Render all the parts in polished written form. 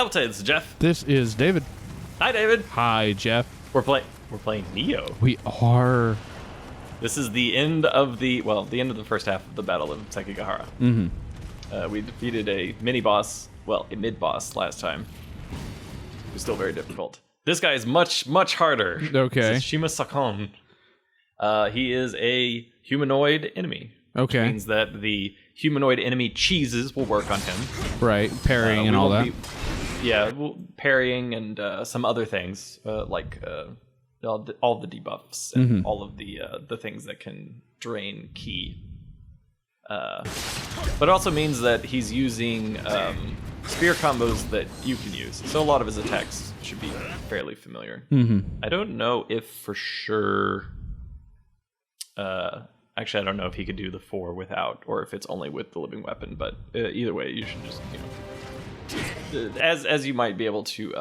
up, it's Jeff. This is David. Hi, David. Hi, Jeff. We're playing Nioh. We are. This is the end of the first half of the Battle of Sekigahara. Mm-hmm. We defeated a mini-boss, a mid-boss last time. It was still very difficult. This guy is much, much harder. Okay. This is Shima Sakon. He is a humanoid enemy. Okay. Which means that the humanoid enemy cheeses will work on him. Right, parrying and all that. Parrying and some other things, like all the debuffs and all of the things that can drain ki. But it also means that he's using spear combos that you can use. So a lot of his attacks should be fairly familiar. Mm-hmm. I don't know if for sure... actually, I don't know if he could do the 4 without, or if it's only with the living weapon. But either way, you should just, as you might be able to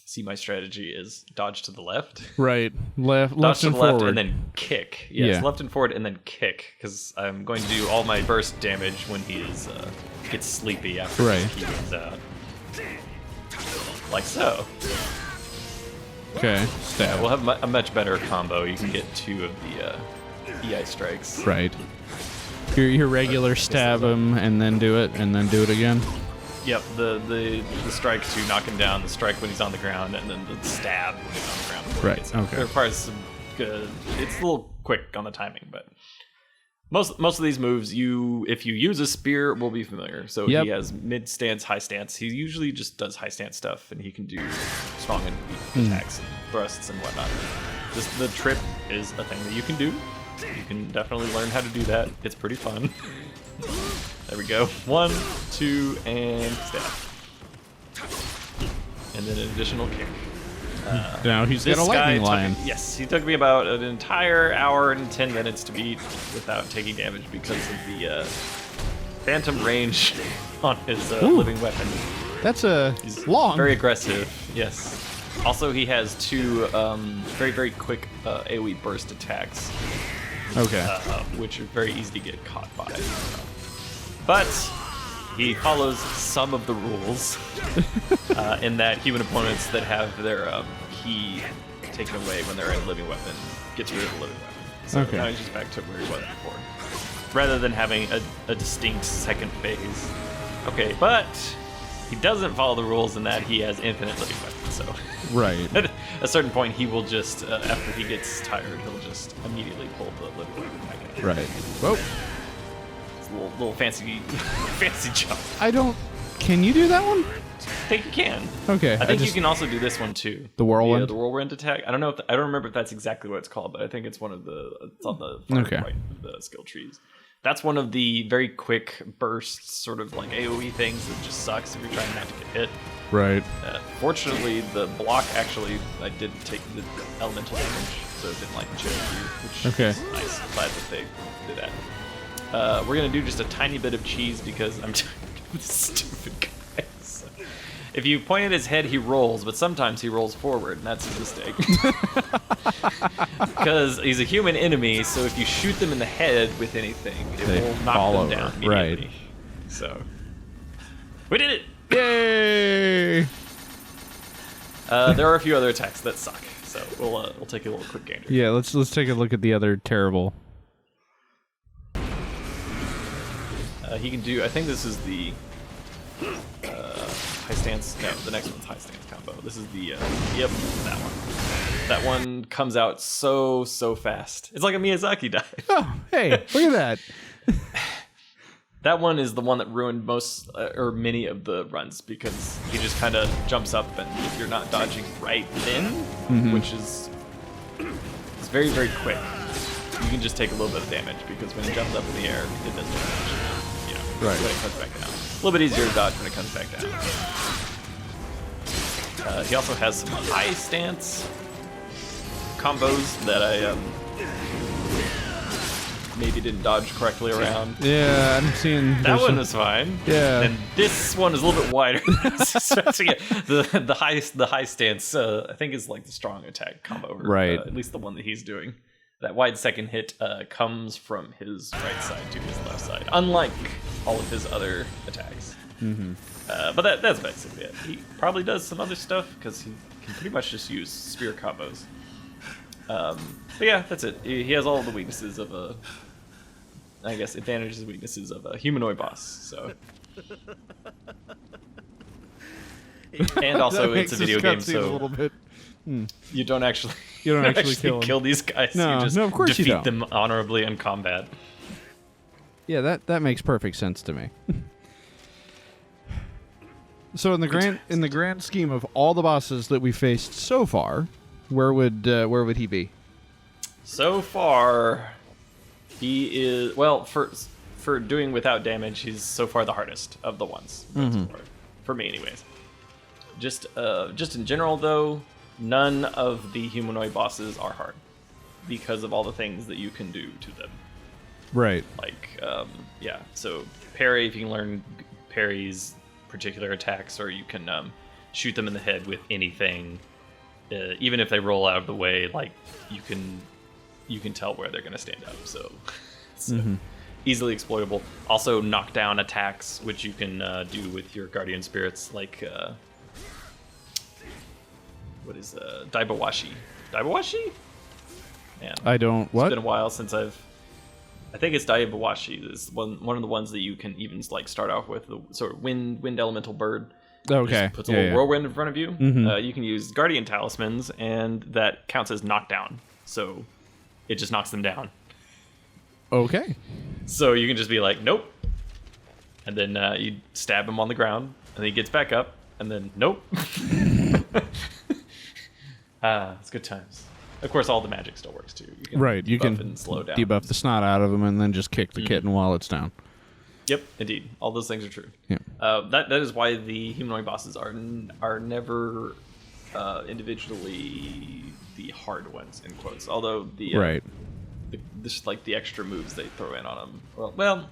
see, my strategy is dodge to the left, right, left to and the left, forward, and then kick. Yes, left and forward, and then kick, because I'm going to do all my burst damage when he is gets sleepy after he goes out, like so. Okay, stab. We'll have a much better combo. You can get 2 of the EI strikes. Right. Your regular stab him and then do it again. Yep, the strike to knock him down, the strike when he's on the ground, and then the stab when he's on the ground. Right. Okay. It requires some good. It's a little quick on the timing, but most of these moves, if you use a spear, will be familiar. So he has mid stance, high stance. He usually just does high stance stuff, and he can do strong and weak attacks, and thrusts, and whatnot. The trip is a thing that you can do. You can definitely learn how to do that. It's pretty fun. There we go. 1, 2, and stab. And then an additional kick. Now he's got a lightning lion. Yes, he took me about an entire hour and 10 minutes to beat without taking damage because of the phantom range on his living weapon. That's He's long. Very aggressive, yes. Also, he has 2 very, very quick AoE burst attacks. Okay. Which are very easy to get caught by. But he follows some of the rules in that human opponents that have their ki taken away when they're in living weapon gets rid of the living weapon. So now he's just back to where he was before. Rather than having a distinct second phase. Okay, but he doesn't follow the rules in that he has infinite living weapons, so... Right. At a certain point, he will just, after he gets tired, he'll just immediately pull the living weapon back in. Right. Whoa. It's a little fancy jump. Can you do that one? I think you can. Okay. I think you can also do this one, too. The whirlwind? Yeah, the whirlwind attack. I don't know I don't remember if that's exactly what it's called, but I think it's it's on the far right of the skill trees. That's one of the very quick bursts, sort of like AoE things that just sucks if you're trying not to get hit. Right. Fortunately, the block actually, I didn't take the elemental damage, so it didn't like chip you, which is nice. I'm glad that they did that. We're gonna do just a tiny bit of cheese because I'm tired of this stupid guy. So, if you point at his head, he rolls, but sometimes he rolls forward, and that's a mistake. Because he's a human enemy, so if you shoot them in the head with anything, it will knock them down immediately. Right. So, we did it! Yay! There are a few other attacks that suck, so we'll take a little quick gander. Yeah, let's take a look at the other terrible. He can do. I think this is the high stance. No, the next one's high stance combo. This is the that one. That one comes out so fast. It's like a Miyazaki dive. Oh, hey, look at that. That one is the one that ruined most or many of the runs because he just kind of jumps up and if you're not dodging right then, which is it's very, very quick, you can just take a little bit of damage because when he jumps up in the air, it does damage. Right. When it comes back down. A little bit easier to dodge when it comes back down. He also has some high stance combos that I maybe didn't dodge correctly around. Yeah, I'm seeing that one was fine. Yeah, and this one is a little bit wider. the high stance I think is like the strong attack combo, right? At least the one that he's doing. That wide second hit comes from his right side to his left side, unlike all of his other attacks. But that's basically it. He probably does some other stuff because he can pretty much just use spear combos. But yeah, that's it. He has all the weaknesses of a, I guess, advantages and weaknesses of a humanoid boss. So, and also it's a video game, so a little bit. you don't actually actually kill these guys. No, you just of course defeat you don't. them honorably in combat. Yeah, that makes perfect sense to me. So in the grand scheme of all the bosses that we faced so far, where would he be? So far, he is for doing without damage. He's so far the hardest of the ones for me, anyways. Just in general, though, none of the humanoid bosses are hard because of all the things that you can do to them. Right. Like, yeah. So parry, if you can learn parries, particular attacks, or you can shoot them in the head with anything, even if they roll out of the way. Like you can tell where they're going to stand up. So it's easily exploitable. Also, knockdown attacks, which you can do with your guardian spirits, like what is Daibawashi? Daibawashi? Man, I don't. What? It's been a while since I think it's Daibawashi. Is one of the ones that you can even like start off with, the sort of wind elemental bird. Okay. Just puts a little whirlwind in front of you. You can use guardian talismans, and that counts as knockdown. So it just knocks them down. Okay. So you can just be like, nope, and then you stab him on the ground, and then he gets back up, and then nope. It's good times. Of course, all the magic still works too. You can right, you can and slow down. Debuff the snot out of him and then just kick the kitten while it's down. Yep, indeed. All those things are true. Yeah. That is why the humanoid bosses are never individually the hard ones, in quotes. Although just like the extra moves they throw in on them. Well,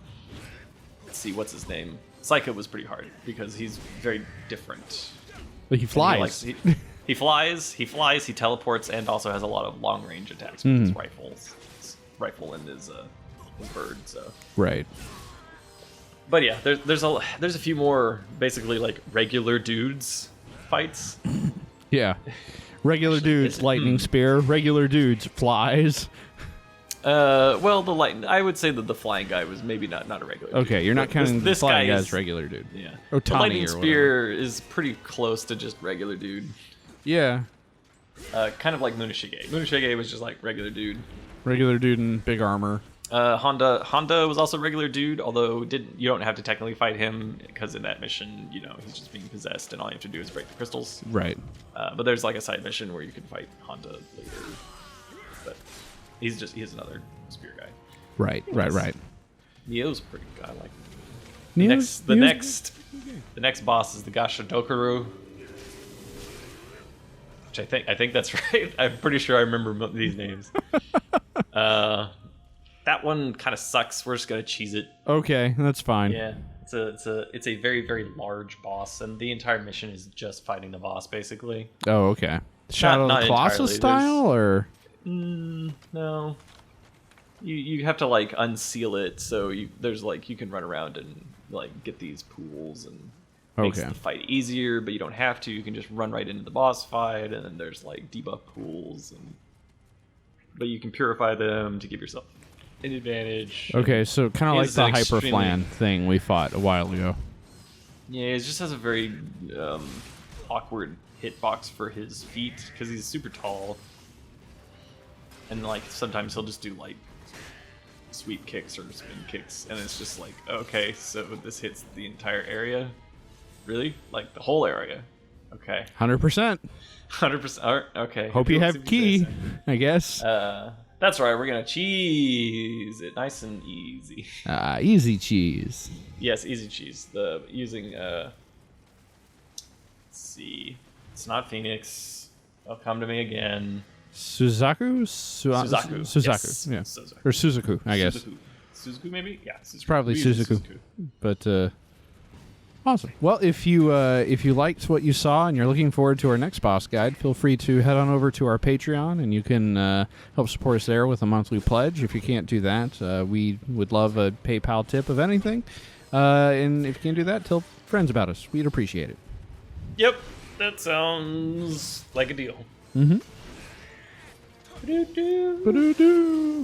let's see, what's his name? Psycho was pretty hard because he's very different. But he flies. He flies, he teleports, and also has a lot of long range attacks with his rifles. His rifle and his bird. So right. But yeah, there's a few more basically like regular dudes fights. Yeah, regular dudes lightning spear. Regular dudes flies. Well, I would say that the flying guy was maybe not a regular. Okay, dude, you're not counting this the flying guy as regular dude. Yeah, Otani the lightning or spear is pretty close to just regular dude. Yeah. Kind of like Munashige. Munashige was just like regular dude. Regular dude in big armor. Honda was also regular dude, although you don't have to technically fight him because in that mission, he's just being possessed, and all you have to do is break the crystals. Right. But there's like a side mission where you can fight Honda later. But he's another spear guy. Right. Nioh's pretty good. I like him. The next boss is the Gashodokaru. Which I think that's right. I'm pretty sure I remember these names. That one kind of sucks. We're just gonna cheese it. Okay, that's fine. Yeah, it's a very, very large boss, and the entire mission is just fighting the boss basically. Oh, okay. Shadow of the Colossus style, or no. You have to like unseal it, so you can run around and like get these pools and. Makes the fight easier, but you don't have to. You can just run right into the boss fight, and then there's like debuff pools, but you can purify them to give yourself an advantage. Okay, so kind of like the Hyperflan thing we fought a while ago. Yeah, it just has a very awkward hitbox for his feet because he's super tall, and like sometimes he'll just do like sweep kicks or spin kicks, and it's just like, okay, so this hits the entire area. Really? Like the whole area? Okay. 100%. 100%. Okay. Hope you have key, I guess. That's right. We're gonna cheese it nice and easy. Easy cheese. Yes, easy cheese. Using let's see. It's not Phoenix. It'll come to me again. Suzaku. Yes. Yeah. Suzaku. Or Suzaku, I guess. Suzaku maybe? Yeah. It's probably Suzaku. But awesome. Well, if you liked what you saw and you're looking forward to our next boss guide, feel free to head on over to our Patreon, and you can help support us there with a monthly pledge. If you can't do that, we would love a PayPal tip of anything. And if you can do that, tell friends about us. We'd appreciate it. Yep, that sounds like a deal. Mm-hmm.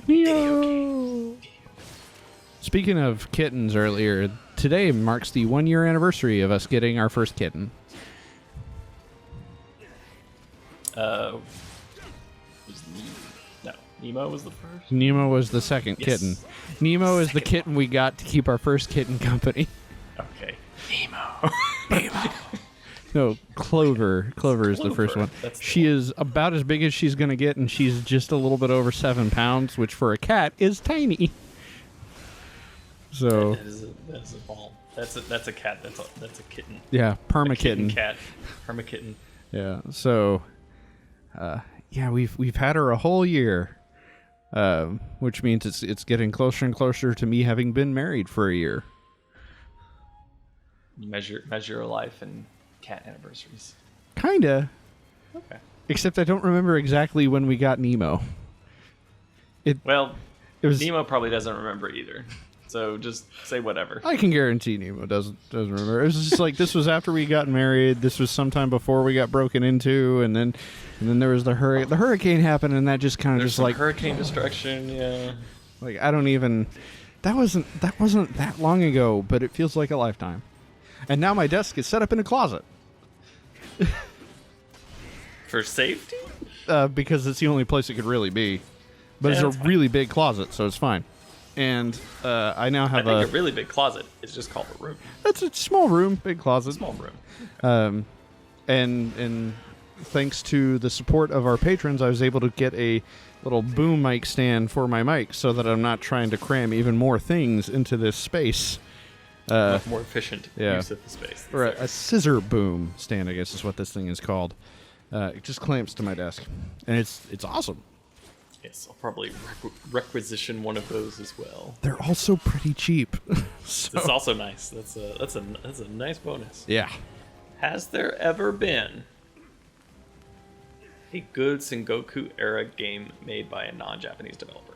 Nioh. Speaking of kittens earlier, today marks the 1-year anniversary of us getting our first kitten. Nemo was the first? Nemo was the second kitten. Nemo is the kitten we got to keep our first kitten company. Okay. Nemo. No, Clover. Clover is the first one. She is about as big as she's going to get, and she's just a little bit over 7 pounds, which for a cat is tiny. So that is a ball. That's a cat. That's a kitten. Yeah, perma kitten. Cat. Perma kitten. Yeah. So, we've had her a whole year, which means it's getting closer and closer to me having been married for a year. Measure your life and cat anniversaries. Kinda. Okay. Except I don't remember exactly when we got Nemo. It was Nemo probably doesn't remember either. So just say whatever. I can guarantee Nemo doesn't remember. It was just like this was after we got married. This was sometime before we got broken into, and then there was the hurricane. The hurricane happened, and that just kind of just like hurricane destruction. Yeah. Like I don't even. That wasn't that long ago, but it feels like a lifetime. And now my desk is set up in a closet. For safety? Because it's the only place it could really be. But it's a really big closet, so it's fine. And I now have a really big closet. It's just called a room. It's a small room, big closet. Small room. And thanks to the support of our patrons, I was able to get a little boom mic stand for my mic so that I'm not trying to cram even more things into this space. Much more efficient use of the space. Or a scissor boom stand, I guess is what this thing is called. It just clamps to my desk, and it's awesome. Yes, I'll probably requisition one of those as well. They're also pretty cheap. So. It's also nice. That's a nice bonus. Yeah. Has there ever been a good Sengoku era game made by a non-Japanese developer?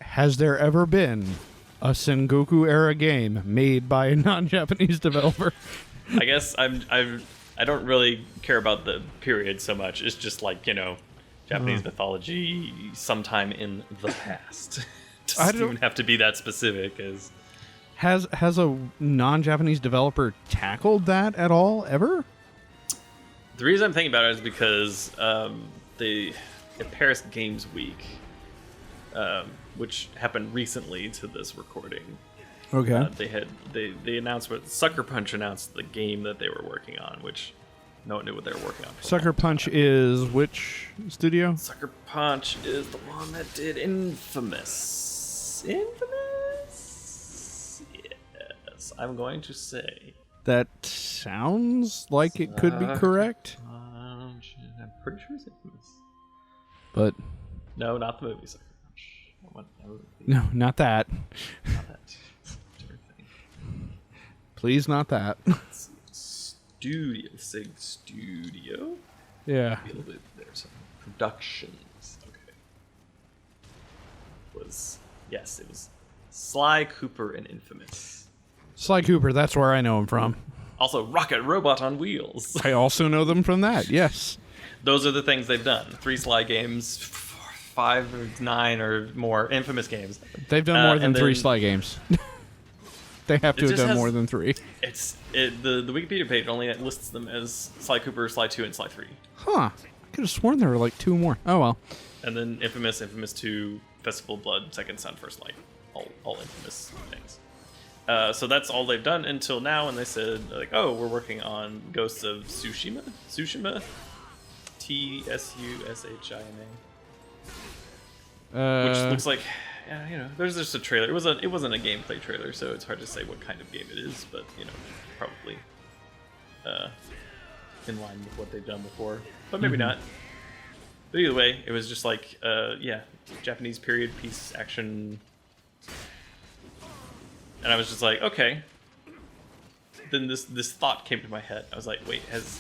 Has there ever been a Sengoku era game made by a non-Japanese developer? I guess I don't really care about the period so much. It's just like, Japanese mythology sometime in the past. Doesn't even have to be that specific. Has a non-Japanese developer tackled that at all ever? The reason I'm thinking about it is because at Paris Games Week, which happened recently to this recording. Okay. They announced Sucker Punch announced the game that they were working on, which no one knew what they were working on. Sucker Punch is which studio? Sucker Punch is the one that did Infamous. Yes, I'm going to say. That sounds like it could be correct. I'm pretty sure it's Infamous. But no, not the movie Sucker Punch. No, not that. Not that. Different thing. Please, not that. Studio? Yeah. There's some productions. Okay. It was Sly Cooper and Infamous. Sly Cooper, that's where I know him from. Also, Rocket Robot on Wheels. I also know them from that, yes. Those are the things they've done. 3 Sly games, 5 or 9 or more Infamous games. They've done more than 3 Sly games. They have to have done more than 3. The Wikipedia page only lists them as Sly Cooper, Sly 2, and Sly 3. Huh. I could have sworn there were like 2 more. Oh, well. And then Infamous 2, Festival of Blood, Second Son, First Light. All Infamous things. So that's all they've done until now, and they said, we're working on Ghosts of Tsushima? Tsushima? Tsushima. Which looks like... Yeah, there's just a trailer. It wasn't a gameplay trailer, so it's hard to say what kind of game it is, but probably in line with what they've done before, but maybe not. But either way, it was just like Japanese period piece action, and I was just like, okay. Then this thought came to my head. I was like, wait, has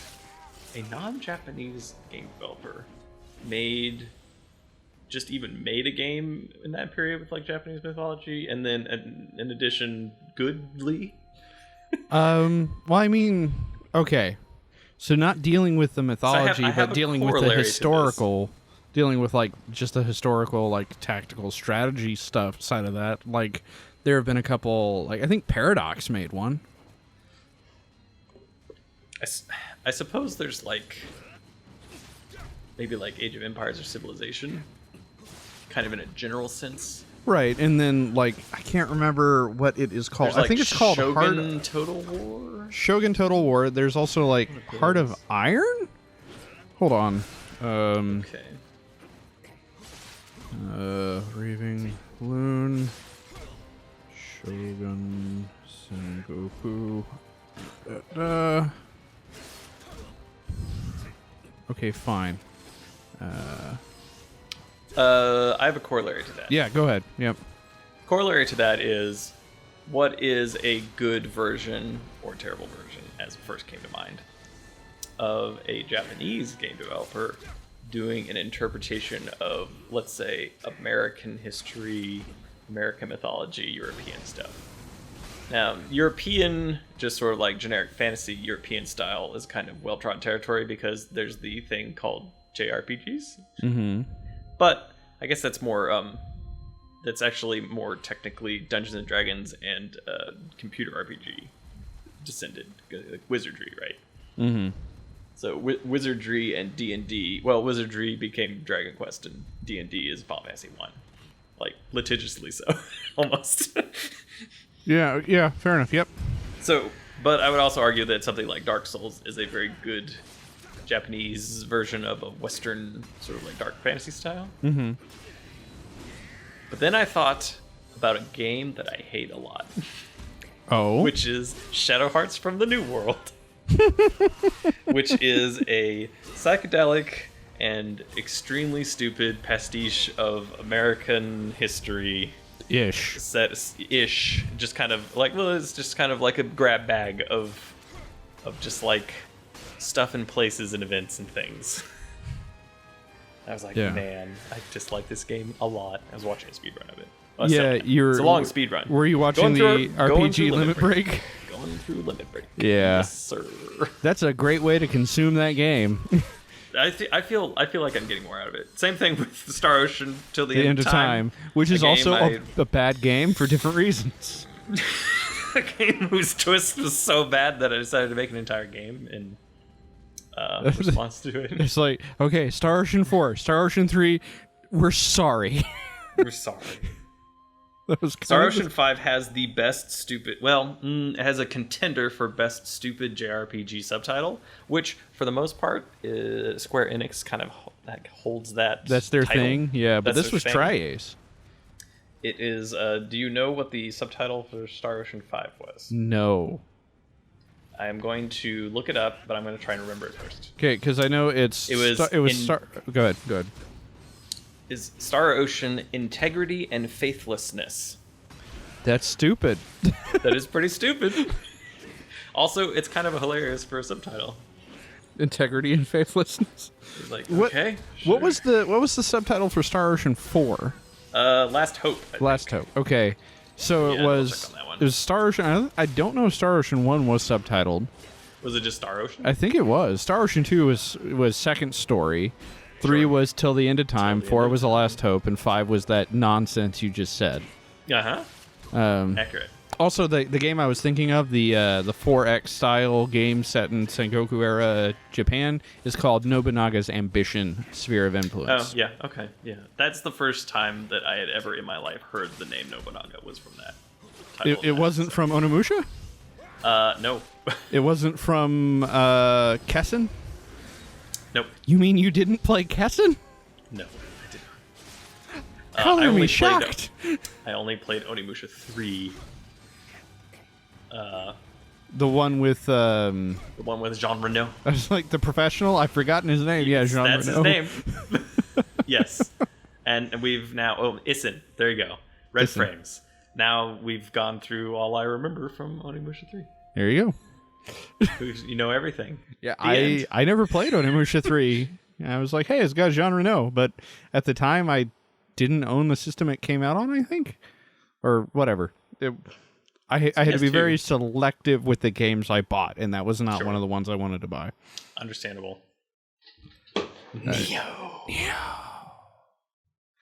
a non-Japanese game developer made just even made a game in that period with like Japanese mythology, and then in addition, goodly. Well, I mean, okay, so not dealing with the mythology, but dealing with the historical, dealing with like just the historical, like tactical strategy stuff side of that. Like, there have been a couple, like I think Paradox made one. I suppose there's like maybe like Age of Empires or Civilization, kind of in a general sense. Right, and then like I can't remember what it is called. There's, I think it's called Shogun Total War. Shogun Total War. There's also like Heart of Iron. Hold on. Okay. Raving Loon. Shogun Sengoku. Okay, fine. I have a corollary to that. Yeah, go ahead. Yep. Corollary to that is, what is a good version or terrible version, as it first came to mind, of a Japanese game developer doing an interpretation of, let's say, American history, American mythology, European stuff. Now, European, just sort of like generic fantasy European style, is kind of well-trodden territory because there's the thing called JRPGs. Mm-hmm. But I guess that's more, that's actually more technically Dungeons and Dragons and computer RPG descended, like wizardry, right? Mm-hmm. So wizardry and D&D, well, wizardry became Dragon Quest and D&D is Final Fantasy 1. Like, litigiously so, almost. Yeah, fair enough, yep. So, but I would also argue that something like Dark Souls is a very good Japanese version of a Western sort of like dark fantasy style. Mm-hmm. But then I thought about a game that I hate a lot. Oh? Which is Shadow Hearts from the New World. Which is a psychedelic and extremely stupid pastiche of American history. Ish. Just kind of like, well, it's just kind of like a grab bag of just like stuff and places and events and things. I was like, man, I dislike this game a lot. I was watching a speedrun of it. Well, it's a long speedrun. Were you watching the RPG Limit Break? Going through Limit Break. Yeah. Yes, sir. That's a great way to consume that game. I feel like I'm getting more out of it. Same thing with Star Ocean till the end of time, which is also a bad game for different reasons. A game whose twist was so bad that I decided to make an entire game in response to it. It's like, okay, Star Ocean 4, Star Ocean 3, we're sorry. We're sorry. Star Ocean 5 has the best stupid... Well, it has a contender for best stupid JRPG subtitle, which, for the most part, Square Enix kind of holds that. That's their title. thing? Yeah, but this was Tri-Ace. It is... do you know what the subtitle for Star Ocean 5 was? No. I am going to look it up, but I'm going to try and remember it first. Okay, because I know Go ahead. Is Star Ocean Integrity and Faithlessness. That's stupid. That is pretty stupid. Also, it's kind of hilarious for a subtitle. Integrity and Faithlessness. It's like, okay. What was the subtitle for Star Ocean 4? Last Hope. Last Hope. Okay. So it was Star Ocean. I don't know if Star Ocean 1 was subtitled. Was it just Star Ocean? I think it was. Star Ocean 2 was second story. 3 was Till the End of Time, 4 was The Last Hope, and 5 was that nonsense you just said. Uh-huh. Accurate. Also, the game I was thinking of, the 4X style game set in Sengoku era Japan, is called Nobunaga's Ambition: Sphere of Influence. Oh, yeah, okay, yeah. That's the first time that I had ever in my life heard the name Nobunaga was from that title. It wasn't from Onimusha? No. It wasn't from Kessen? Nope. You mean you didn't play Kessen? No, I did not. Color me shocked. I only played Onimusha 3. The one with Jean Reno. I was like, the professional. I've forgotten his name. Yeah, Jean That's Reno. his name. Yes, and we've now Issen. There you go. Red Issen. frames. Now we've gone through all I remember from Onimusha 3. There you go. You know everything. Yeah, I never played Onimusha 3. And I was like, hey, it's got Jean Reno. But at the time, I didn't own the system it came out on, I think. Or whatever. I had to be very selective with the games I bought, and that was not one of the ones I wanted to buy. Understandable. Nioh.